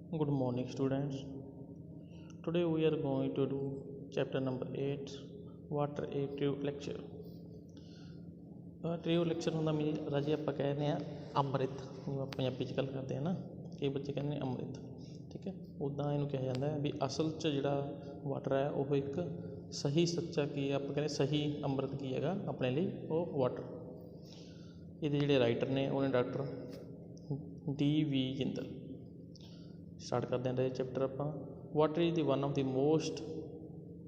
Good morning, students. Today we are going to do chapter number 8 Water a True Lecture. ਟ੍ਰਿਓ lecture ਹੁੰਦਾ ਮੀਨ ਰਾਜੇ ਆਪਾਂ ਕਹਿੰਦੇ ਹਾਂ ਅੰਮ੍ਰਿਤ, ਜਿਵੇਂ ਪੰਜਾਬੀ 'ਚ ਗੱਲ ਕਰਦੇ ਹਾਂ ਨਾ, ਕਈ ਬੱਚੇ ਕਹਿੰਦੇ ਨੇ ਅੰਮ੍ਰਿਤ, ਠੀਕ ਹੈ। ਉੱਦਾਂ ਇਹਨੂੰ ਕਿਹਾ ਜਾਂਦਾ ਹੈ ਵੀ ਅਸਲ 'ਚ ਜਿਹੜਾ ਵਾਟਰ ਹੈ ਉਹ ਇੱਕ ਸਹੀ ਸੱਚਾ ਕੀ ਆਪਾਂ ਕਹਿੰਦੇ ਸਹੀ ਅੰਮ੍ਰਿਤ ਕੀ ਹੈਗਾ ਆਪਣੇ ਲਈ, ਉਹ ਵਾਟਰ। ਇਹਦੇ ਜਿਹੜੇ ਰਾਈਟਰ ਨੇ ਉਹਨੇ ਡਾਕਟਰ D.V. ਜਿੰਦਲ। ਸਟਾਰਟ ਕਰਦੇ ਹਾਂ ਚੈਪਟਰ ਆਪਾਂ। Water is the one of the most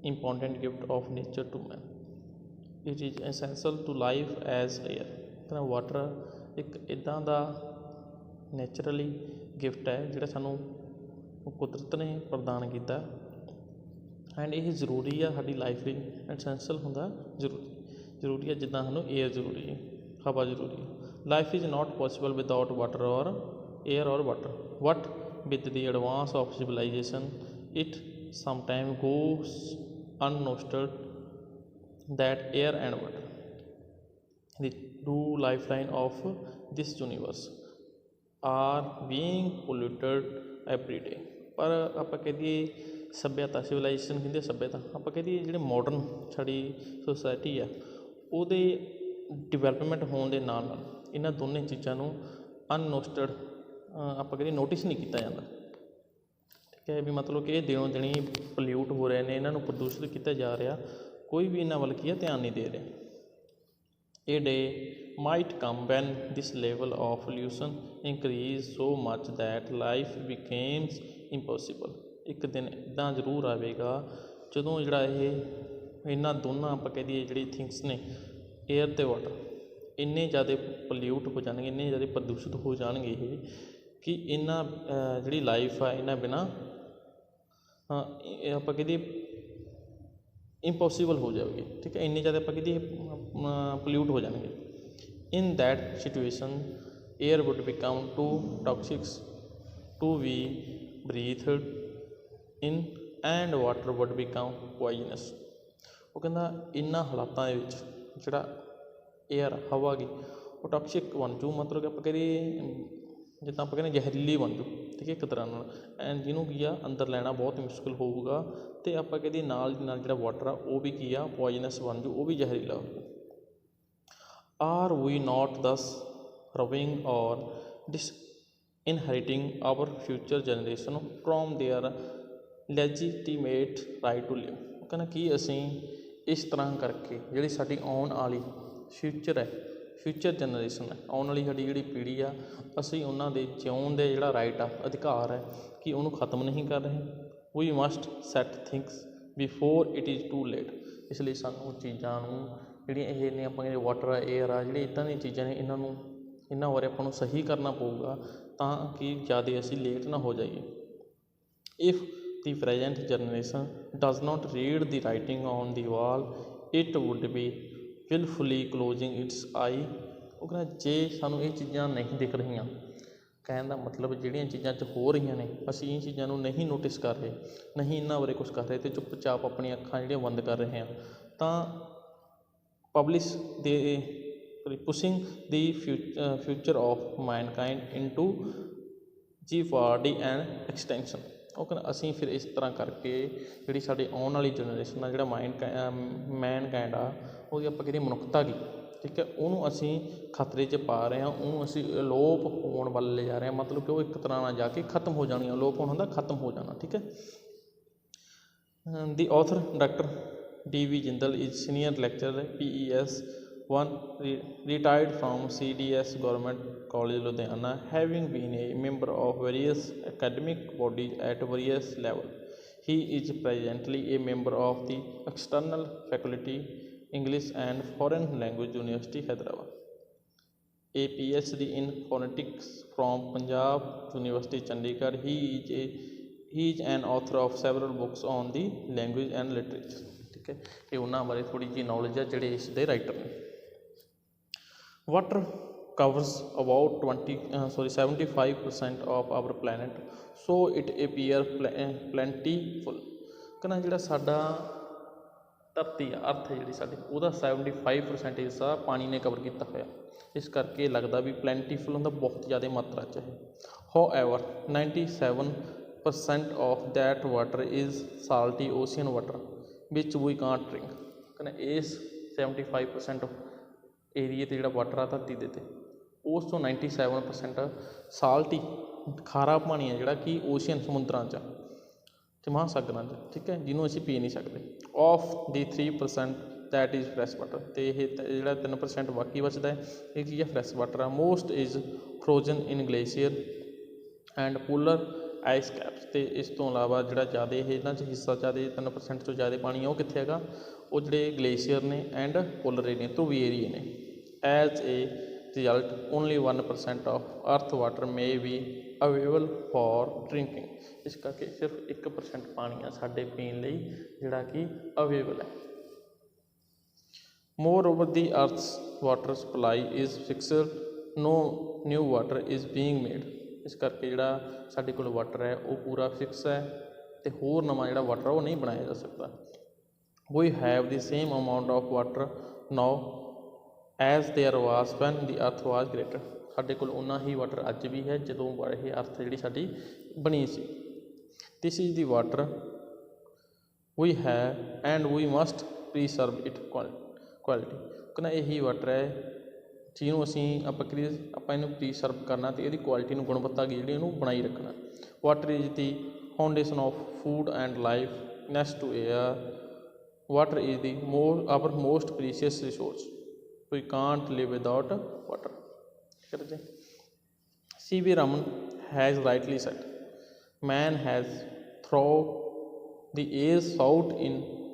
important gift of nature to man. It is essential to life as air. ਕਹਿੰਦਾ ਵਾਟਰ ਇੱਕ ਇੱਦਾਂ ਦਾ ਨੈਚੁਰਲੀ ਗਿਫਟ ਹੈ ਜਿਹੜਾ ਸਾਨੂੰ ਕੁਦਰਤ ਨੇ ਪ੍ਰਦਾਨ ਕੀਤਾ, ਐਂਡ ਇਹ ਜ਼ਰੂਰੀ ਆ ਸਾਡੀ ਲਾਈਫ ਲਈ। ਐਸੈਂਸ਼ੀਅਲ ਹੁੰਦਾ ਜ਼ਰੂਰੀ ਹੈ, ਜਿੱਦਾਂ ਸਾਨੂੰ ਏਅਰ ਜ਼ਰੂਰੀ ਹੈ, ਹਵਾ ਜ਼ਰੂਰੀ ਹੈ। Life is not possible without water ਔਰ ਏਅਰ ਔਰ water. What with the advance of civilization it sometimes goes unnoticed that air and water, the true lifeline of this universe, are being polluted every day। ਪਰ ਆਪਾਂ ਕਹਿ ਦਈਏ ਸੱਭਿਅਤਾ, civilisation ਕਹਿੰਦੇ ਸੱਭਿਅਤਾ, ਆਪਾਂ ਕਹਿ ਦਈਏ ਜਿਹੜੇ ਮਾਡਰਨ ਸਾਡੀ ਸੋਸਾਇਟੀ ਆ ਉਹਦੇ ਡਿਵੈਲਪਮੈਂਟ ਹੋਣ ਦੇ ਨਾਲ ਨਾਲ ਇਹਨਾਂ ਦੋਨੇ ਚੀਜ਼ਾਂ ਨੂੰ ਅਨਨੋਟਿਸਡ ਆਪਾਂ ਕਹਿੰਦੇ ਨੋਟਿਸ ਨਹੀਂ ਕੀਤਾ ਜਾਂਦਾ, ਠੀਕ ਹੈ। ਵੀ ਮਤਲਬ ਕਿ ਇਹ ਦਿਨੋਂ ਦਿਨੀ ਪੋਲਿਊਟ ਹੋ ਰਹੇ ਨੇ, ਇਹਨਾਂ ਨੂੰ ਪ੍ਰਦੂਸ਼ਿਤ ਕੀਤਾ ਜਾ ਰਿਹਾ, ਕੋਈ ਵੀ ਇਹਨਾਂ ਵੱਲ ਕੀ ਹੈ ਧਿਆਨ ਨਹੀਂ ਦੇ ਰਿਹਾ। ਇਹ day might come when this level of pollution increases so much that life becomes impossible. ਇੱਕ ਦਿਨ ਇੱਦਾਂ ਜ਼ਰੂਰ ਆਵੇਗਾ ਜਦੋਂ ਜਿਹੜਾ ਇਹਨਾਂ ਦੋਨਾਂ ਆਪਾਂ ਕਹਿ ਦਈਏ ਜਿਹੜੀ ਥਿੰਗਸ ਨੇ ਏਅਰ ਅਤੇ ਵਾਟਰ ਇੰਨੇ ਜ਼ਿਆਦਾ ਪੋਲਿਊਟ ਹੋ ਜਾਣਗੇ, ਇੰਨੇ ਜ਼ਿਆਦਾ ਪ੍ਰਦੂਸ਼ਿਤ ਹੋ ਜਾਣਗੇ ਇਹ ਕਿ ਇਹਨਾਂ ਜਿਹੜੀ ਲਾਈਫ ਆ ਇਹਨਾਂ ਬਿਨਾਂ ਆਪਾਂ ਕਹਿ ਦਈਏ ਇੰਪੋਸੀਬਲ ਹੋ ਜਾਵੇਗੀ, ਠੀਕ ਹੈ। ਇੰਨੇ ਜ਼ਿਆਦਾ ਆਪਾਂ ਕਹਿ ਦਈਏ ਪੋਲਿਊਟ ਹੋ ਜਾਣਗੇ। In that situation air would become too toxic to be breathed in and water would become poisonous. ਉਹ ਕਹਿੰਦਾ ਇਹਨਾਂ ਹਾਲਾਤਾਂ ਦੇ ਵਿੱਚ ਜਿਹੜਾ ਏਅਰ ਹਵਾ ਗਈ ਉਹ ਟੌਕਸਿਕ ਬਣ ਜੂ, ਮਤਲਬ ਕਿ ਆਪਾਂ ਕਰੀਏ ਜਿੱਦਾਂ ਆਪਾਂ ਕਹਿੰਦੇ ਜ਼ਹਿਰੀਲੀ ਬਣ ਜੂ, ਠੀਕ ਹੈ, ਇੱਕ ਤਰ੍ਹਾਂ ਨਾਲ। ਐਂਡ ਜਿਹਨੂੰ ਕੀ ਆ ਅੰਦਰ ਲੈਣਾ ਬਹੁਤ ਮੁਸ਼ਕਿਲ ਹੋਊਗਾ, ਅਤੇ ਆਪਾਂ ਕਹਿੰਦੇ ਨਾਲ ਦੀ ਨਾਲ ਜਿਹੜਾ ਵਾਟਰ ਆ ਉਹ ਵੀ ਕੀ ਆ ਪੋਇਜ਼ਨਸ ਬਣ ਜੂ, ਉਹ ਵੀ ਜ਼ਹਿਰੀਲਾ ਹੋ ਜੂ। R we note thus robbing or disinheriting our future generation from their legitimate right to live. ਉਹ ਕਹਿੰਦਾ ਕੀ ਅਸੀਂ ਇਸ ਤਰ੍ਹਾਂ ਕਰਕੇ ਜਿਹੜੀ ਸਾਡੀ ਆਉਣ ਵਾਲੀ ਫਿਊਚਰ ਹੈ, ਫਿਊਚਰ ਜਨਰੇਸ਼ਨ ਹੈ, ਆਉਣ ਵਾਲੀ ਸਾਡੀ ਜਿਹੜੀ ਪੀੜ੍ਹੀ ਆ, ਅਸੀਂ ਉਹਨਾਂ ਦੇ ਜਿਉਣ ਦੇ ਜਿਹੜਾ ਰਾਈਟ ਆ, ਅਧਿਕਾਰ ਹੈ, ਕਿ ਉਹਨੂੰ ਖਤਮ ਨਹੀਂ ਕਰ ਰਹੇ। We must set things before it is too late. ਇਸ ਲਈ ਸਾਨੂੰ ਚੀਜ਼ਾਂ ਨੂੰ ਜਿਹੜੀਆਂ ਇਹ ਨੇ ਆਪਾਂ ਕਹਿੰਦੇ ਵਾਟਰ ਆ, ਏਅਰ ਆ, ਜਿਹੜੀ ਇੱਦਾਂ ਦੀਆਂ ਚੀਜ਼ਾਂ ਨੇ ਇਹਨਾਂ ਬਾਰੇ ਆਪਾਂ ਨੂੰ ਸਹੀ ਕਰਨਾ ਪਊਗਾ ਤਾਂ ਕਿ ਜ਼ਿਆਦਾ ਅਸੀਂ ਲੇਟ ਨਾ ਹੋ ਜਾਈਏ। If the present generation does not read the writing on the wall it would be wilfully closing its eye. ਉਹ ਕਹਿੰਦਾ ਜੇ ਸਾਨੂੰ ਇਹ ਚੀਜ਼ਾਂ ਨਹੀਂ ਦਿਖ ਰਹੀਆਂ, ਕਹਿਣ ਦਾ ਮਤਲਬ ਜਿਹੜੀਆਂ ਚੀਜ਼ਾਂ 'ਚ ਹੋ ਰਹੀਆਂ ਨੇ ਅਸੀਂ ਇਹ ਚੀਜ਼ਾਂ ਨੂੰ ਨਹੀਂ ਨੋਟਿਸ ਕਰ ਰਹੇ, ਨਹੀਂ ਇਹਨਾਂ ਬਾਰੇ ਕੁਛ ਕਰ ਰਹੇ, ਅਤੇ ਚੁੱਪ ਚਾਪ ਆਪਣੀਆਂ ਅੱਖਾਂ ਜਿਹੜੀਆਂ ਬੰਦ ਕਰ ਰਹੇ ਹਾਂ, ਤਾਂ ਪਬਲਿਸ਼ ਦੇ pushing the future of mankind into jeopardy and extinction. ਉਹ ਕਹਿੰਦਾ ਅਸੀਂ ਫਿਰ ਇਸ ਤਰ੍ਹਾਂ ਕਰਕੇ ਜਿਹੜੀ ਸਾਡੀ ਆਉਣ ਵਾਲੀ ਜਨਰੇਸ਼ਨ ਆ, ਜਿਹੜਾ ਮੈਨਕਾਇੰਡ ਆ, ਉਹਦੀ ਆਪਾਂ ਕਹਿੰਦੇ ਮਨੁੱਖਤਾ ਗੀ, ਠੀਕ ਹੈ, ਉਹਨੂੰ ਅਸੀਂ ਖਤਰੇ 'ਚ ਪਾ ਰਹੇ ਹਾਂ, ਉਹਨੂੰ ਅਸੀਂ ਅਲੋਪ ਹੋਣ ਵੱਲ ਲੈ ਜਾ ਰਹੇ ਹਾਂ, ਮਤਲਬ ਕਿ ਉਹ ਇੱਕ ਤਰ੍ਹਾਂ ਨਾਲ ਜਾ ਕੇ ਖਤਮ ਹੋ ਜਾਣੀ। ਅਲੋਪ ਹੋਣ ਹੁੰਦਾ ਖਤਮ ਹੋ ਜਾਣਾ, ਠੀਕ ਹੈ। ਦੀ author doctor D.V. Jindal is senior lecturer PES 1 retired from CDS Government College Ludhiana, having been a member of various academic bodies at various levels. He is presently a member of the external faculty English and Foreign Language University Hyderabad, a PhD in phonetics from Punjab University Chandigarh. He is an author of several books on the language and literature, ਠੀਕ ਹੈ। ਇਹ ਉਹਨਾਂ ਬਾਰੇ ਥੋੜ੍ਹੀ ਜਿਹੀ knowledge ਹੈ ਜਿਹੜੇ ਇਸ ਦੇ ਰਾਈਟਰ ਨੇ। Water covers about 75% of our planet, so it appear plentiful। ਕਹਿੰਦਾ ਜਿਹੜਾ ਸਾਡਾ ਧਰਤੀ ਆ, ਅਰਥ ਹੈ ਜਿਹੜੀ ਸਾਡੀ, ਉਹਦਾ 75% ਹਿੱਸਾ ਪਾਣੀ ਨੇ ਕਵਰ ਕੀਤਾ ਹੋਇਆ। ਇਸ ਕਰਕੇ ਲੱਗਦਾ ਵੀ ਪਲੈਂਟੀਫੁਲ ਹੁੰਦਾ, ਬਹੁਤ ਜ਼ਿਆਦਾ ਮਾਤਰਾ 'ਚ ਹੈ। However 97 percent of that water is salty ocean water which we can't drink। ਕਹਿੰਦਾ ਇਸ 75% ਏਰੀਏ 'ਤੇ ਜਿਹੜਾ ਵਾਟਰ ਆ ਧਰਤੀ ਦੇ 'ਤੇ ਉਸ ਤੋਂ 97% ਸਾਲਟੀ ਖਾਰਾ ਪਾਣੀ ਆ ਜਿਹੜਾ ਕਿ ਓਸ਼ੀਅਨ ਸਮੁੰਦਰਾਂ 'ਚ ਅਤੇ ਮਹਾਂਸਾਗਰਾਂ 'ਚ, ਠੀਕ ਹੈ, ਜਿਹਨੂੰ ਅਸੀਂ ਪੀ ਨਹੀਂ ਸਕਦੇ। Of the 3% that is fresh water, ਅਤੇ ਇਹ ਜਿਹੜਾ 3% ਬਾਕੀ ਬਚਦਾ ਹੈ ਇਹ ਕੀ ਹੈ, ਫਰੈਸ਼ ਵਾਟਰ ਆ। Most is frozen in glacier and polar ice caps, ਅਤੇ ਇਸ ਤੋਂ ਇਲਾਵਾ ਜਿਹੜਾ ਜ਼ਿਆਦਾ ਇਹਨਾਂ 'ਚ ਹਿੱਸਾ ਜ਼ਿਆਦਾ 3% ਤੋਂ ਜ਼ਿਆਦਾ ਪਾਣੀ ਆ ਉਹ ਕਿੱਥੇ ਹੈਗਾ, ਉਹ ਜਿਹੜੇ ਗਲੇਸ਼ੀਅਰ ਨੇ ਐਂਡ ਪੋਲਰ ਏਰੀਏ ਧਰੂਵੀ ਏਰੀਏ ਨੇ। As a result only 1% of earth water may be available for drinking, ਇਸ ਕਰਕੇ ਸਿਰਫ 1% ਪਾਣੀ ਆ ਸਾਡੇ ਪੀਣ ਲਈ ਜਿਹੜਾ ਕਿ ਅਵੇਲੇਬਲ ਹੈ। Moreover the earth's water supply is fixed, no new water is being made, ਇਸ ਕਰਕੇ ਜਿਹੜਾ ਸਾਡੇ ਕੋਲ ਵਾਟਰ ਹੈ ਉਹ ਪੂਰਾ ਫਿਕਸ ਹੈ ਅਤੇ ਹੋਰ ਨਵਾਂ ਜਿਹੜਾ ਵਾਟਰ ਉਹ ਨਹੀਂ ਬਣਾਇਆ ਜਾ ਸਕਦਾ। We have the same amount of water now as there was when the earth was created, ਸਾਡੇ ਕੋਲ ਓਨਾ ਹੀ ਵਾਟਰ ਅੱਜ ਵੀ ਹੈ ਜਦੋਂ ਇਹ ਅਰਥ ਜਿਹੜੀ ਸਾਡੀ ਬਣੀ ਸੀ। This is the water we have and we must preserve it quality, ਕਹਿੰਦਾ ਇਹੀ ਵਾਟਰ ਹੈ ਜਿਹਨੂੰ ਆਪਾਂ ਇਹਨੂੰ ਪ੍ਰੀਸਰਵ ਕਰਨਾ ਅਤੇ ਇਹਦੀ ਕੁਆਲਿਟੀ ਨੂੰ ਗੁਣਵੱਤਾ ਜਿਹੜੀ ਇਹਨੂੰ ਬਣਾਈ ਰੱਖਣਾ। Water is the foundation of food and life next to air, water is the our most precious resource, we can't live without water। C.V. Raman has rightly said, man has thrown the age sought in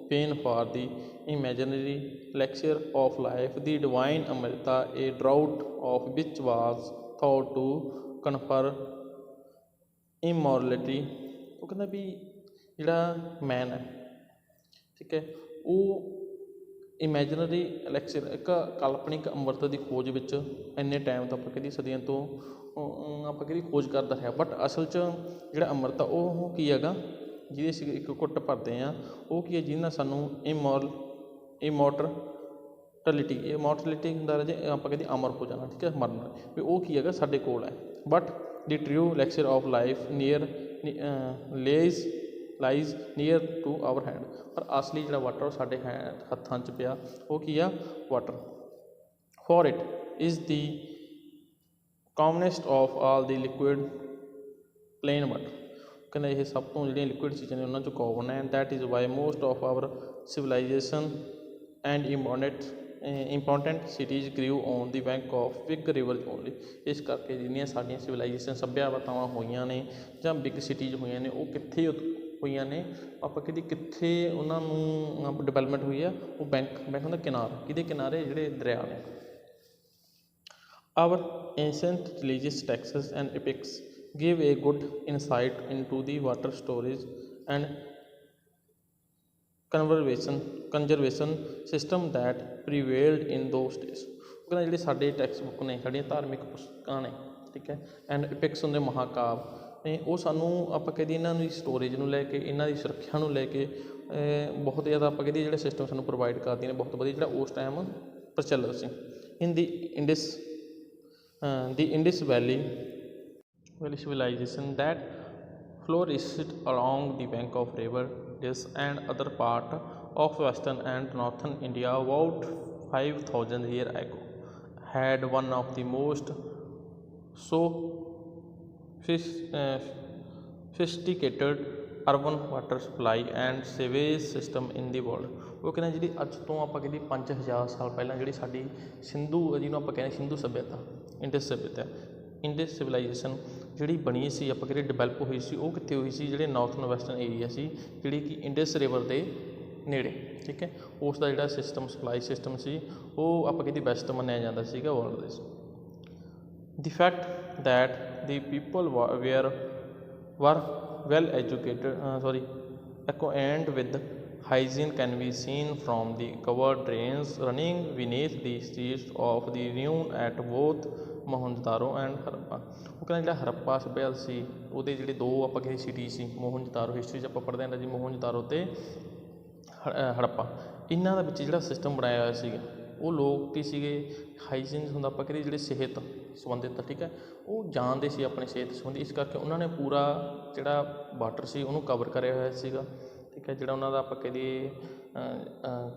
vain for the imaginary elixir of life, the divine Amrita, a draught of which was thought to confer immortality। ਉਹ ਕਹਿੰਦਾ ਵੀ ਜਿਹੜਾ ਮੈਨ ਹੈ, ਠੀਕ ਹੈ, ਉਹ ਇਮੈਜਨਰੀ ਐਲੈਕਸਰ ਇੱਕ ਕਾਲਪਨਿਕ ਅੰਮ੍ਰਿਤ ਦੀ ਖੋਜ ਵਿੱਚ ਇੰਨੇ ਟਾਈਮ ਤੋਂ ਆਪਾਂ ਕਹਿੰਦੇ ਸਦੀਆਂ ਤੋਂ ਆਪਾਂ ਕਹਿੰਦੇ ਖੋਜ ਕਰਦਾ ਹੈ, ਬਟ ਅਸਲ 'ਚ ਜਿਹੜਾ ਅੰਮ੍ਰਿਤ ਆ ਉਹ ਕੀ ਹੈਗਾ, ਜਿਹਦੇ ਅਸੀਂ ਇੱਕ ਘੁੱਟ ਭਰਦੇ ਹਾਂ, ਉਹ ਕੀ ਹੈ, ਜਿਹਦੇ ਨਾਲ ਸਾਨੂੰ ਇਮੋਰਟੈਲਿਟੀ ਹੁੰਦਾ ਜੇ ਆਪਾਂ ਕਹਿੰਦੇ ਅਮਰ ਹੋ ਜਾਣਾ, ਠੀਕ ਹੈ, ਮਰਨਾ, ਵੀ ਉਹ ਕੀ ਹੈਗਾ ਸਾਡੇ ਕੋਲ ਹੈ। But the true elixir of life lies near to our hand, ਪਰ ਅਸਲੀ ਜਿਹੜਾ ਵਾਟਰ ਉਹ ਸਾਡੇ ਹੱਥਾਂ 'ਚ ਪਿਆ, ਉਹ ਕੀ ਆ, water. For it is the commonest of all the liquid plain water, ਕਹਿੰਦਾ ਇਹ ਸਭ ਤੋਂ ਜਿਹੜੀਆਂ ਲਿਕੁਇਡ ਚੀਜ਼ਾਂ ਨੇ ਉਹਨਾਂ 'ਚੋਂ ਕਾਮਨ ਹੈ। That is why most of our civilisation and important cities grew on the bank of big river only, ਇਸ ਕਰਕੇ ਜਿੰਨੀਆਂ ਸਾਡੀਆਂ ਸਿਵਲਾਈਜੇਸ਼ਨ ਸੱਭਿਆਤਾਵਾਂ ਹੋਈਆਂ ਨੇ ਜਾਂ ਬਿਗ ਸਿਟੀਜ਼ ਹੋਈਆਂ ਨੇ ਉਹ ਕਿੱਥੇ ਹੋਈਆਂ ਨੇ, ਆਪਾਂ ਕਿੱਥੇ ਉਹਨਾਂ ਨੂੰ ਡਿਵੈਲਪਮੈਂਟ ਹੋਈ ਆ, ਉਹ ਬੈਂਕ ਹੁੰਦਾ ਕਿਨਾਰੇ, ਕਿਹਦੇ ਕਿਨਾਰੇ, ਜਿਹੜੇ ਦਰਿਆ ਨੇ। Our ancient religious texts and epics give a good insight into the water storage and conservation system that prevailed in those days। ਉਹ ਕਹਿੰਦਾ ਜਿਹੜੇ ਸਾਡੇ ਟੈਕਸਟ ਬੁੱਕ ਨੇ, ਸਾਡੀਆਂ ਧਾਰਮਿਕ ਪੁਸਤਕਾਂ ਨੇ, ਠੀਕ ਹੈ, ਐਂਡ epics ਹੁੰਦੇ ਮਹਾਂਕਾਵ ਨੇ, ਉਹ ਸਾਨੂੰ ਆਪਾਂ ਕਹਿੰਦੇ ਇਹਨਾਂ ਦੀ ਸਟੋਰੇਜ ਨੂੰ ਲੈ ਕੇ, ਇਹਨਾਂ ਦੀ ਸੁਰੱਖਿਆ ਨੂੰ ਲੈ ਕੇ ਬਹੁਤ ਜ਼ਿਆਦਾ ਆਪਾਂ ਕਹਿੰਦੇ ਜਿਹੜੇ ਸਿਸਟਮ ਸਾਨੂੰ ਪ੍ਰੋਵਾਈਡ ਕਰਦੀਆਂ ਨੇ, ਬਹੁਤ ਵਧੀਆ, ਜਿਹੜਾ ਉਸ ਟਾਈਮ ਪ੍ਰਚਲਿਤ ਸੀ। ਇਨ ਦੀ Indus valley civilization that flourished along the bank of river Indus and other part of western and northern India about 5,000 years ago had one of the most sophisticated urban water supply and sewage system in the world। ਉਹ ਕਹਿੰਦੇ ਜਿਹੜੀ ਅੱਜ ਤੋਂ ਆਪਾਂ ਕਹਿੰਦੇ 5000 ਸਾਲ ਪਹਿਲਾਂ ਜਿਹੜੀ ਸਾਡੀ ਜਿਹਨੂੰ ਆਪਾਂ ਕਹਿੰਦੇ ਸਿੰਧੂ ਸੱਭਿਅਤਾ, ਇੰਡਸ ਸਿਵਲਾਈਜੇਸ਼ਨ ਜਿਹੜੀ ਬਣੀ ਸੀ, ਆਪਾਂ ਕਹਿੰਦੇ ਡਿਵੈਲਪ ਹੋਈ ਸੀ, ਉਹ ਕਿੱਥੇ ਹੋਈ ਸੀ, ਜਿਹੜੇ ਨਾਰਥਨ ਵੈਸਟਰਨ ਏਰੀਆ ਸੀ, ਜਿਹੜੀ ਕਿ ਇੰਡਸ ਰਿਵਰ ਦੇ ਨੇੜੇ, ਠੀਕ ਹੈ, ਉਸ ਦਾ ਜਿਹੜਾ ਸਿਸਟਮ ਸਪਲਾਈ ਸਿਸਟਮ ਸੀ ਉਹ ਆਪਾਂ ਕਹਿੰਦੇ ਬੈਸਟ ਮੰਨਿਆ ਜਾਂਦਾ ਸੀਗਾ ਵਰਲਡ ਦੇ। ਦੀ ਫੈਕਟ ਦੈਟ ਦੀ ਪੀਪਲ ਵਰ well acquainted with hygiene can be seen from the covered drains running beneath the streets of the ruin at both Mohenjodaro and Harappa. ਉਹ ਕਹਿੰਦਾ ਜਿਹੜਾ ਹਰੱਪਾ ਸੱਭਿਆਚਾਰ ਸੀ ਉਹਦੇ ਜਿਹੜੇ ਦੋ ਆਪਾਂ ਕਹਿੰਦੇ ਸਿਟੀ ਸੀ, ਮੋਹਨਜਦਾਰੋ ਹਿਸਟਰੀ 'ਚ ਆਪਾਂ ਪੜ੍ਹਦੇ ਹਾਂ ਜੀ, ਮੋਹਨਜਦਾਰੋ ਅਤੇ ਹੜੱਪਾ, ਇਹਨਾਂ ਦਾ ਵਿੱਚ ਜਿਹੜਾ ਸਿਸਟਮ ਬਣਾਇਆ ਹੋਇਆ ਸੀਗਾ, ਉਹ ਲੋਕ ਕੀ ਸੀਗੇ, ਹਾਈਜੀਨ ਹੁੰਦਾ ਆਪਾਂ ਕਹਿੰਦੇ ਜਿਹੜੇ ਸਿਹਤ ਸੰਬੰਧਿਤ, ਠੀਕ ਹੈ, ਉਹ ਜਾਣਦੇ ਸੀ ਆਪਣੀ ਸਿਹਤ ਸੰਬੰਧੀ, ਇਸ ਕਰਕੇ ਉਹਨਾਂ ਨੇ ਪੂਰਾ ਜਿਹੜਾ ਵਾਟਰ ਸੀ ਉਹਨੂੰ ਕਵਰ ਕਰਿਆ ਹੋਇਆ ਸੀਗਾ, ਠੀਕ ਹੈ। ਜਿਹੜਾ ਉਹਨਾਂ ਦਾ ਆਪਾਂ ਕਹੀਏ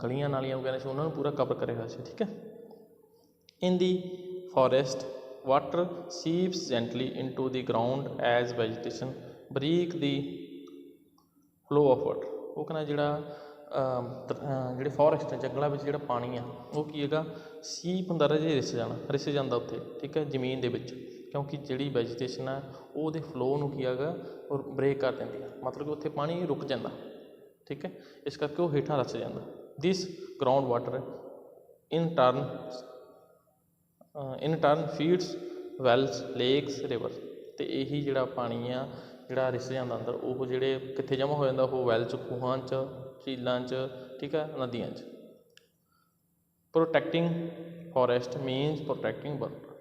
ਗਲੀਆਂ ਨਾਲੀਆਂ ਵਗੈਰਾ ਸੀ ਉਹਨਾਂ ਨੂੰ ਪੂਰਾ ਕਵਰ ਕਰਿਆ ਹੋਇਆ ਸੀ, ਠੀਕ ਹੈ। In the forest water seeps gently into the ground as vegetation breaks the flow of water. ਉਹ ਕਹਿੰਦਾ ਜਿਹੜਾ ਜਿਹੜੇ ਫੋਰੈਸਟ ਜੰਗਲਾਂ ਵਿੱਚ ਜਿਹੜਾ ਪਾਣੀ ਆ ਉਹ ਕੀ ਹੈਗਾ, ਸੀਪ ਹੁੰਦਾ ਰਾਜੇ, ਰਿਸ ਜਾਂਦਾ ਉੱਥੇ, ਠੀਕ ਹੈ, ਜ਼ਮੀਨ ਦੇ ਵਿੱਚ, ਕਿਉਂਕਿ ਜਿਹੜੀ ਵੈਜੀਟੇਸ਼ਨ ਆ ਉਹ ਉਹਦੇ ਫਲੋ ਨੂੰ ਕੀ ਹੈਗਾ ਔਰ ਬ੍ਰੇਕ ਕਰ ਦਿੰਦੀ ਆ, ਮਤਲਬ ਕਿ ਉੱਥੇ ਪਾਣੀ ਰੁਕ ਜਾਂਦਾ, ਠੀਕ ਹੈ, ਇਸ ਕਰਕੇ ਉਹ ਹੇਠਾਂ ਰਸ ਜਾਂਦਾ। This ground water in turn feeds wells, lakes, river. ਅਤੇ ਇਹੀ ਜਿਹੜਾ ਪਾਣੀ ਆ ਜਿਹੜਾ ਰਿਸ ਜਾਂਦਾ ਅੰਦਰ, ਉਹ ਜਿਹੜੇ ਕਿੱਥੇ ਜਮ੍ਹਾਂ ਹੋ ਜਾਂਦਾ, ਉਹ ਵੈਲ 'ਚ, ਖੂਹਾਂ 'ਚ, ਝੀਲਾਂ 'ਚ, ਠੀਕ ਹੈ, ਨਦੀਆਂ 'ਚ। Protecting forest means protecting water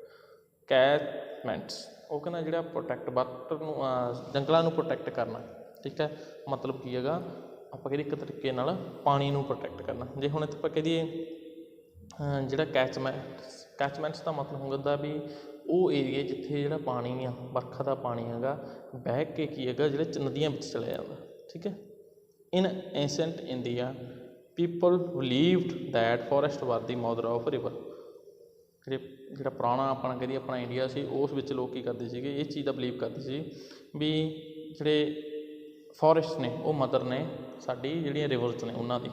catchments. ਉਹ ਕਹਿੰਦਾ ਜਿਹੜਾ ਪ੍ਰੋਟੈਕਟ ਵਾਟਰ ਨੂੰ, ਜੰਗਲਾਂ ਨੂੰ ਪ੍ਰੋਟੈਕਟ ਕਰਨਾ, ਠੀਕ ਹੈ, ਮਤਲਬ ਕੀ ਹੈਗਾ, ਆਪਾਂ ਕਹਿੰਦੇ ਇੱਕ ਤਰੀਕੇ ਨਾਲ ਪਾਣੀ ਨੂੰ ਪ੍ਰੋਟੈਕਟ ਕਰਨਾ। ਜੇ ਹੁਣ ਇੱਥੇ ਆਪਾਂ ਕਹਿ ਦਈਏ ਜਿਹੜਾ ਕੈਚਮੈਂਟਸ ਦਾ ਮਤਲਬ ਹੁੰਦਾ ਵੀ ਉਹ ਏਰੀਏ ਜਿੱਥੇ ਜਿਹੜਾ ਪਾਣੀ ਆ, ਵਰਖਾ ਦਾ ਪਾਣੀ ਹੈਗਾ, ਬਹਿ ਕੇ ਕੀ ਹੈਗਾ ਜਿਹੜੇ ਨਦੀਆਂ ਵਿੱਚ ਚਲਿਆ ਜਾਂਦਾ, ਠੀਕ ਹੈ। ਇਨ ਐਂਸ਼ੈਂਟ India people ਬਿਲੀਵਡ that forest war the mother of river. ਜਿਹੜਾ ਪੁਰਾਣਾ ਆਪਣਾ ਕਹੀਏ ਆਪਣਾ ਇੰਡੀਆ ਸੀ, ਉਸ ਵਿੱਚ ਲੋਕ ਕੀ ਕਰਦੇ ਸੀਗੇ, ਇਹ ਚੀਜ਼ ਦਾ ਬਲੀਵ ਕਰਦੇ ਸੀ ਵੀ ਜਿਹੜੇ ਫੋਰੈਸਟ ਨੇ ਉਹ ਮਦਰ ਨੇ ਸਾਡੀ, ਜਿਹੜੀਆਂ ਰਿਵਰਸ ਨੇ ਉਹਨਾਂ ਦੀ।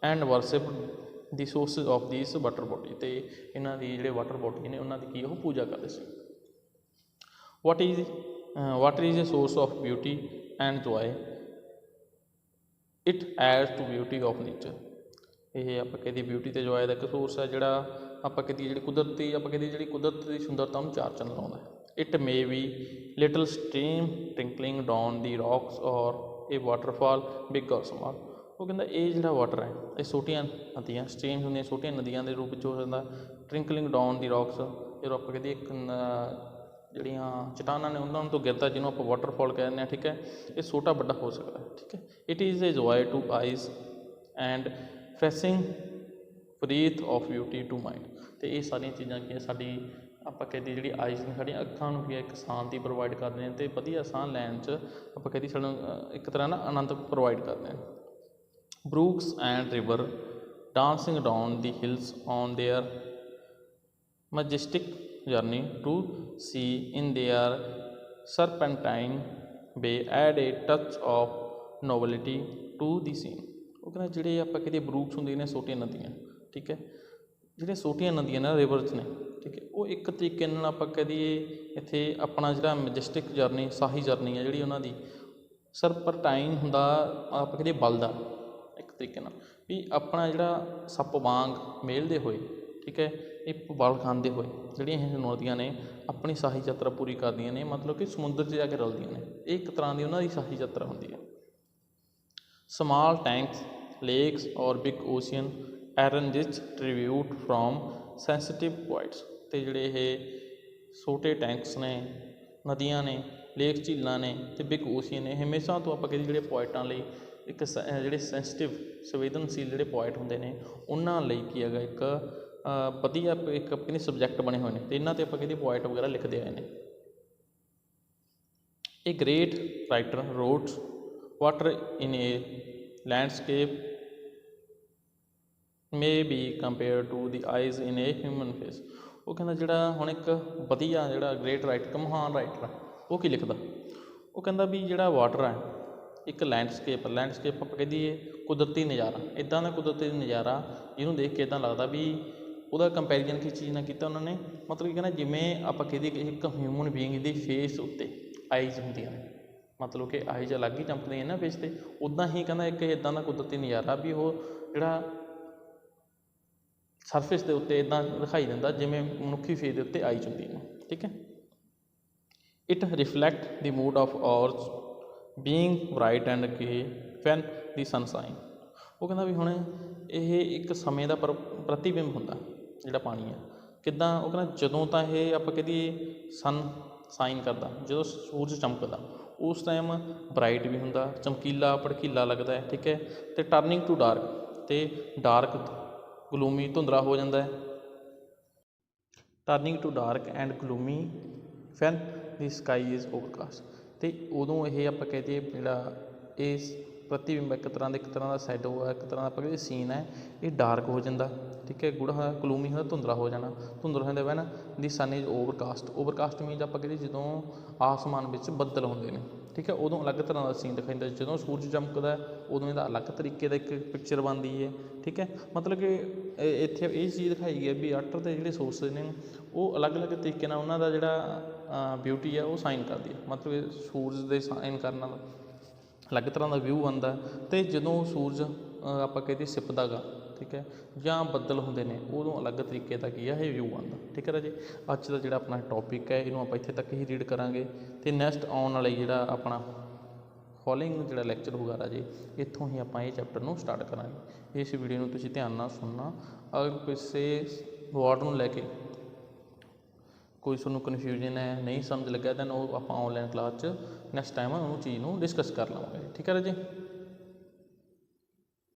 And worship the sources of this water body. ਅਤੇ ਇਹਨਾਂ ਦੀ ਜਿਹੜੇ ਵਾਟਰ ਬੋਡੀ ਨੇ ਉਹਨਾਂ ਦੀ ਕੀ ਉਹ ਪੂਜਾ ਕਰਦੇ ਸੀ। Water is a source of beauty and joy, it adds to beauty of nature. ਇਹ ਆਪਾਂ ਕਹਿੰਦੇ ਬਿਊਟੀ ਅਤੇ ਜੋਏ ਦਾ ਇੱਕ ਸੋਰਸ ਹੈ, ਜਿਹੜਾ ਆਪਾਂ ਕਹਿੰਦੇ ਜਿਹੜੀ ਕੁਦਰਤੀ, ਆਪਾਂ ਕਹਿੰਦੇ ਜਿਹੜੀ ਕੁਦਰਤ ਦੀ ਸੁੰਦਰਤਾ ਨੂੰ ਚਾਰ ਚੰਨ ਲਾਉਂਦਾ। It may be little stream tinkling down the rocks or a waterfall big or small. ਉਹ ਕਹਿੰਦਾ ਇਹ ਜਿਹੜਾ ਵਾਟਰ ਹੈ ਇਹ ਛੋਟੀਆਂ ਨਦੀਆਂ, ਸਟਰੀਮਸ ਹੁੰਦੀਆਂ ਛੋਟੀਆਂ ਨਦੀਆਂ ਦੇ ਰੂਪ ਵਿੱਚ ਹੋ ਜਾਂਦਾ। ਟ੍ਰਿੰਕਲਿੰਗ ਡਾਊਨ ਦੀ ਰੌਕਸ, ਜਦੋਂ ਆਪਾਂ ਕਹਿੰਦੇ ਇੱਕ ਜਿਹੜੀਆਂ ਚਟਾਨਾਂ ਨੇ ਉਹਨਾਂ ਤੋਂ ਗਿਰਦਾ, ਜਿਹਨੂੰ ਆਪਾਂ ਵਾਟਰਫਾਲ ਕਹਿ ਦਿੰਦੇ ਹਾਂ, ਠੀਕ ਹੈ, ਇਹ ਛੋਟਾ ਵੱਡਾ ਹੋ ਸਕਦਾ, ਠੀਕ ਹੈ। It is a joy to eyes and freshing breath of beauty to mind. ਅਤੇ ਇਹ ਸਾਰੀਆਂ ਚੀਜ਼ਾਂ ਕੀ ਸਾਡੀ ਆਪਾਂ ਕਹਿੰਦੇ ਜਿਹੜੀ ਆਈਜ਼ ਨੇ ਸਾਡੀਆਂ ਅੱਖਾਂ ਨੂੰ ਕੀ ਹੈ ਇੱਕ ਸ਼ਾਂਤੀ ਪ੍ਰੋਵਾਈਡ ਕਰਦੇ ਨੇ, ਅਤੇ ਵਧੀਆ ਸਾਹ ਲੈਣ 'ਚ ਆਪਾਂ ਕਹਿੰਦੇ ਸਾਨੂੰ ਇੱਕ ਤਰ੍ਹਾਂ ਨਾਲ ਆਨੰਦ ਪ੍ਰੋਵਾਈਡ ਕਰਦੇ ਨੇ। Brooks and river dancing down the hills on their majestic journey to sea in their serpentine way add a touch of novelty to the scene। ਉਹ ਕਹਿੰਦਾ ਜਿਹੜੇ ਆਪਾਂ ਕਹਿੰਦੇ ਬਰੂਕਸ ਹੁੰਦੀਆਂ ਨੇ ਛੋਟੀਆਂ ਨਦੀਆਂ, ਠੀਕ ਹੈ, ਜਿਹੜੀਆਂ ਛੋਟੀਆਂ ਨਦੀਆਂ ਨੇ ਰਿਵਰਸ ਨੇ, ਠੀਕ ਹੈ, ਉਹ ਇੱਕ ਤਰੀਕੇ ਨਾਲ ਆਪਾਂ ਕਹਿ ਦਈਏ ਇੱਥੇ ਆਪਣਾ ਜਿਹੜਾ ਮੈਜੈਸਟਿਕ ਜਰਨੀ, ਸ਼ਾਹੀ ਜਰਨੀ ਹੈ ਜਿਹੜੀ ਉਹਨਾਂ ਦੀ, ਸਰਪਰਟਾਈਨ ਹੁੰਦਾ ਆਪਾਂ ਕਹਿੰਦੇ ਬਲਦਾ ਇੱਕ ਤਰੀਕੇ ਨਾਲ, ਵੀ ਆਪਣਾ ਜਿਹੜਾ ਸੱਪ ਵਾਂਗ ਮੇਲਦੇ ਹੋਏ, ਠੀਕ ਹੈ, ਇਹ ਬਲ ਖਾਂਦੇ ਹੋਏ ਜਿਹੜੀਆਂ ਇਹ ਨਦੀਆਂ ਨੇ ਆਪਣੀ ਸ਼ਾਹੀ ਯਾਤਰਾ ਪੂਰੀ ਕਰਦੀਆਂ ਨੇ, ਮਤਲਬ ਕਿ ਸਮੁੰਦਰ 'ਚ ਜਾ ਕੇ ਰਲਦੀਆਂ ਨੇ। ਇਹ ਇੱਕ ਤਰ੍ਹਾਂ ਦੀ ਉਹਨਾਂ ਦੀ ਸ਼ਾਹੀ ਯਾਤਰਾ ਹੁੰਦੀ ਹੈ। Small tanks, lakes or big ocean enrich tribute from sensitive points. ਅਤੇ ਜਿਹੜੇ ਇਹ ਛੋਟੇ ਟੈਂਕਸ ਨੇ, ਨਦੀਆਂ ਨੇ, ਲੇਕ, ਝੀਲਾਂ ਨੇ ਅਤੇ ਬਿਗ ਓਸ਼ੀਅਨ ਨੇ, ਹਮੇਸ਼ਾ ਤੋਂ ਆਪਾਂ ਕਹਿੰਦੇ ਜਿਹੜੇ ਪੁਆਇੰਟਾਂ ਲਈ ਇੱਕ ਜਿਹੜੇ ਸੈਂਸਿਟਿਵ ਸੰਵੇਦਨਸ਼ੀਲ ਜਿਹੜੇ ਪੁਆਇੰਟ ਹੁੰਦੇ ਨੇ ਉਹਨਾਂ ਲਈ ਕੀ ਹੈਗਾ ਇੱਕ ਵਧੀਆ ਇੱਕ ਆਪਣੇ ਸਬਜੈਕਟ ਬਣੇ ਹੋਏ ਨੇ, ਅਤੇ ਇਹਨਾਂ 'ਤੇ ਆਪਾਂ ਕਹਿੰਦੇ ਪੁਆਇੰਟ ਵਗੈਰਾ ਲਿਖਦੇ ਆਏ ਨੇ। A great writer wrote water in a landscape may be compared to the eyes in a human face। ਉਹ ਕਹਿੰਦਾ ਜਿਹੜਾ ਹੁਣ ਇੱਕ ਵਧੀਆ ਜਿਹੜਾ ਗ੍ਰੇਟ ਰਾਈਟਰ, ਮਹਾਨ ਰਾਈਟਰ ਉਹ ਕੀ ਲਿਖਦਾ, ਉਹ ਕਹਿੰਦਾ ਵੀ ਜਿਹੜਾ ਵਾਟਰ ਹੈ ਇੱਕ ਲੈਂਡਸਕੇਪ ਆਪਾਂ ਕਹਿ ਦਈਏ ਕੁਦਰਤੀ ਨਜ਼ਾਰਾ, ਇੱਦਾਂ ਦਾ ਕੁਦਰਤੀ ਨਜ਼ਾਰਾ ਜਿਹਨੂੰ ਦੇਖ ਕੇ ਇੱਦਾਂ ਲੱਗਦਾ ਵੀ ਉਹਦਾ ਕੰਪੈਰੀਜ਼ਨ ਕਿਸ ਚੀਜ਼ ਨਾਲ ਕੀਤਾ ਉਹਨਾਂ ਨੇ, ਮਤਲਬ ਕਿ ਕਹਿੰਦਾ ਜਿਵੇਂ ਆਪਾਂ ਕਹਿ ਦਈਏ ਕਿ ਇੱਕ ਹਿਊਮਨ ਬੀਇੰਗ ਦੀ ਫੇਸ ਉੱਤੇ ਆਈਜ਼ ਹੁੰਦੀਆਂ ਨੇ, ਮਤਲਬ ਕਿ ਆਈਜ਼ ਅਲੱਗ ਹੀ ਚਮਕਦੀਆਂ ਨਾ ਫੇਸ 'ਤੇ, ਉੱਦਾਂ ਹੀ ਕਹਿੰਦਾ ਇੱਕ ਇੱਦਾਂ ਦਾ ਕੁਦਰਤੀ ਨਜ਼ਾਰਾ ਵੀ ਉਹ ਜਿਹੜਾ ਸਰਫੇਸ ਦੇ ਉੱਤੇ ਇੱਦਾਂ ਦਿਖਾਈ ਦਿੰਦਾ ਜਿਵੇਂ ਮਨੁੱਖੀ ਫੇਸ ਦੇ ਉੱਤੇ ਆਈਜ਼ ਹੁੰਦੀ ਨੇ, ਠੀਕ ਹੈ। It reflect the mood off hours being bright and ਗੇ ਵੈਨ ਦੀ ਸਨਸ਼ਾਈਨ। ਉਹ ਕਹਿੰਦਾ ਵੀ ਹੁਣ ਇਹ ਇੱਕ ਸਮੇਂ ਦਾ ਪ੍ਰਤੀਬਿੰਬ ਹੁੰਦਾ ਜਿਹੜਾ ਪਾਣੀ ਹੈ, ਕਿੱਦਾਂ, ਉਹ ਕਹਿੰਦਾ ਜਦੋਂ ਤਾਂ ਇਹ ਆਪਾਂ ਕਹਿ ਦਈਏ ਸਨ ਸਾਈਨ ਕਰਦਾ, ਜਦੋਂ ਸੂਰਜ ਚਮਕਦਾ ਉਸ ਟਾਈਮ ਬਰਾਈਟ ਵੀ ਹੁੰਦਾ, ਚਮਕੀਲਾ ਭੜਕੀਲਾ ਲੱਗਦਾ ਹੈ, ਠੀਕ ਹੈ, ਅਤੇ ਟਰਨਿੰਗ ਟੂ ਡਾਰਕ, ਅਤੇ ਡਾਰਕ ਗਲੂਮੀ ਧੁੰਦਲਾ ਹੋ ਜਾਂਦਾ ਹੈ। Turning to dark and gloomy when the sky is overcast. ਅਤੇ ਉਦੋਂ ਇਹ ਆਪਾਂ ਕਹਿ ਦਈਏ ਜਿਹੜਾ ਇਹ ਪ੍ਰਤੀਬਿੰਬ ਇੱਕ ਤਰ੍ਹਾਂ ਦਾ ਸ਼ੈਡੋ ਹੈ, ਇੱਕ ਤਰ੍ਹਾਂ ਦਾ ਆਪਾਂ ਕਹਿੰਦੇ ਸੀਨ ਹੈ, ਇਹ ਡਾਰਕ ਹੋ ਜਾਂਦਾ, ਠੀਕ ਹੈ। ਗੂੜਾ ਗਲੂਮੀ ਹੁੰਦਾ, ਧੁੰਦਲਾ ਹੋ ਜਾਣਾ। ਧੁੰਦਲਾ ਹੁੰਦੇ van the son is ਓਵਰਕਾਸਟ means ਆਪਾਂ ਕਹਿੰਦੇ ਜਦੋਂ ਆਸਮਾਨ ਵਿੱਚ ਬੱਦਲ ਹੁੰਦੇ ਨੇ, ਠੀਕ ਹੈ, ਉਦੋਂ ਅਲੱਗ ਤਰ੍ਹਾਂ ਦਾ ਸੀਨ ਦਿਖਾਈ ਦਿੰਦਾ। ਜਦੋਂ ਸੂਰਜ ਚਮਕਦਾ ਉਦੋਂ ਇਹਦਾ ਅਲੱਗ ਤਰੀਕੇ ਦਾ ਇੱਕ ਪਿਕਚਰ ਬਣਦੀ ਹੈ, ਠੀਕ ਹੈ। ਮਤਲਬ ਕਿ ਇੱਥੇ ਇਹ ਚੀਜ਼ ਦਿਖਾਈ ਗਈ ਹੈ ਵੀ ਅਰਥ ਦੇ ਜਿਹੜੇ ਸੋਰਸਿਸ ਨੇ ਉਹ ਅਲੱਗ ਅਲੱਗ ਤਰੀਕੇ ਨਾਲ ਉਹਨਾਂ ਦਾ ਜਿਹੜਾ ਬਿਊਟੀ ਹੈ ਉਹ ਸਾਈਨ ਕਰਦੀ ਹੈ। ਮਤਲਬ ਕਿ ਸੂਰਜ ਦੇ ਸਾਈਨ ਕਰਨ ਨਾਲ ਅਲੱਗ ਤਰ੍ਹਾਂ ਦਾ ਵਿਊ ਆਉਂਦਾ। ਅਤੇ ਜਦੋਂ ਸੂਰਜ ਆਪਾਂ ਕਹਿੰਦੇ ਛਿਪਦਾ ਗਾ, ਠੀਕ ਹੈ, ਜਾਂ ਬੱਦਲ ਹੁੰਦੇ ਨੇ ਉਦੋਂ ਅਲੱਗ ਤਰੀਕੇ ਦਾ ਕੀ ਆ ਇਹ ਵਿਊ ਆਉਂਦਾ, ਠੀਕ ਹੈ ਰਾਜੇ। ਅੱਜ ਦਾ ਜਿਹੜਾ ਆਪਣਾ ਟੋਪਿਕ ਹੈ ਇਹਨੂੰ ਆਪਾਂ ਇੱਥੇ ਤੱਕ ਹੀ ਰੀਡ ਕਰਾਂਗੇ ਅਤੇ ਨੈਕਸਟ ਆਉਣ ਵਾਲੇ ਜਿਹੜਾ ਆਪਣਾ ਫੋਲੋਇੰਗ ਜਿਹੜਾ ਲੈਕਚਰ ਹੋਊਗਾ ਰਾਜੇ ਇੱਥੋਂ ਹੀ ਆਪਾਂ ਇਹ ਚੈਪਟਰ ਨੂੰ ਸਟਾਰਟ ਕਰਾਂਗੇ। ਇਸ ਵੀਡੀਓ ਨੂੰ ਤੁਸੀਂ ਧਿਆਨ ਨਾਲ ਸੁਣਨਾ। ਅਗਰ ਕਿਸੇ ਵਰਡ ਨੂੰ ਲੈ ਕੇ ਕੋਈ ਤੁਹਾਨੂੰ ਕਨਫਿਊਜ਼ਨ ਹੈ, ਨਹੀਂ ਸਮਝ ਲੱਗਿਆ, ਤਾਂ ਉਹ ਆਪਾਂ ਔਨਲਾਈਨ ਕਲਾਸ 'ਚ ਨੈਕਸਟ ਟਾਈਮ ਉਹਨੂੰ ਚੀਜ਼ ਨੂੰ ਡਿਸਕਸ ਕਰ ਲਵਾਂਗੇ, ਠੀਕ ਹੈ ਰਾਜੇ।